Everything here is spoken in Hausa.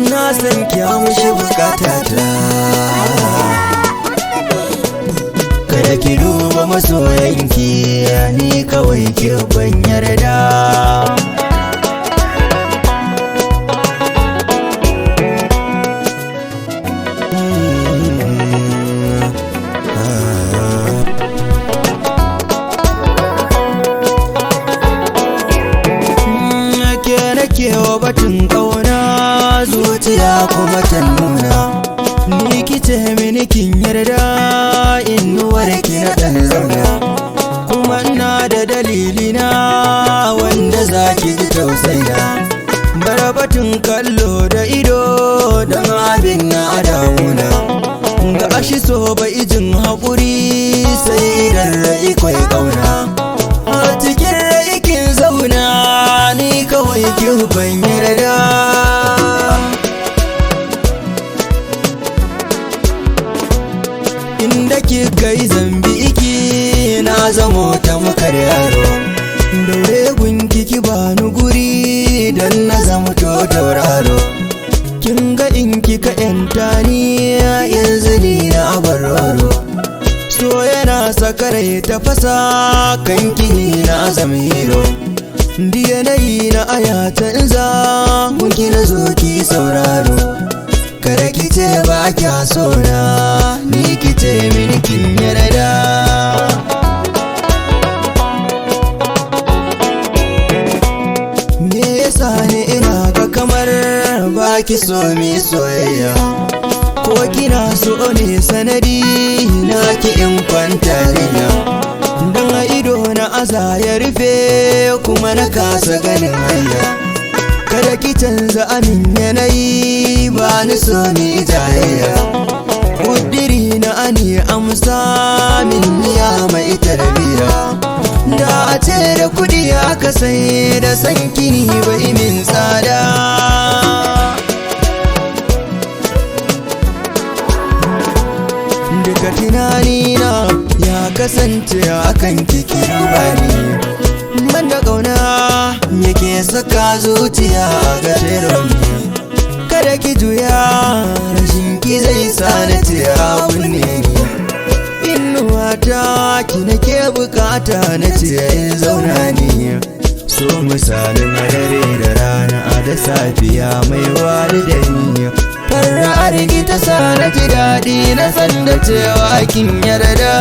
Na san kyamushi bukatata, kada ki duba masoyanki, ni kawai ki ban yarda. Kewa batun ƙauna zuciya kuma ta nuna, ni kice mini kin yarda inuwar ki na ɗan zauna, kuma ina da dalilina wanda za ki ji tausaya. Bara batun kallo da ido don abin na damuna, ga ashi so bai jin haƙuri sai idan rai kwai ƙauna. A cikin rai kin zauna, ni kawai ki ban yarda. Inda ki kai zambi iki na zamo ta makar yaro, daure gunki ki bani guri dan na zama to tauraro. Kin ga in kika yanta ni yanzu ni na baroro, so yana sakarai ta fasa kan kini na zamiro. Di yanayi na ayata in za muki na zo ki sauraro, kada ki ce ba kya so na, ni ki ce mini kin yarda. Me yasa ne ina ga kamar ba ki so mi soyayya, ko kina so ne sanadi na ki in kwanta riya. Dan a ido na aza ya rufe kuma na kasa ganin hanya, kada ki canza amin yanayi ba ni so ni jayayya. Kudiri na ani amsa min niya mai tarbiya, da a ce da kudi aka sai da sankini bai min tsada. Duka tunanina ya kasance akan kiki bani, banda ƙauna yake saka zuciya a gajeroni. Kada ki juya, rashin ki zai sa na tiya kunne ni. Inuwata ki nake bukata na ce in zauna ni, so misalin dare da rana da safiya mai walidani. Fara'ar ki ta sa na ji daɗi na san da cewa kin yarda.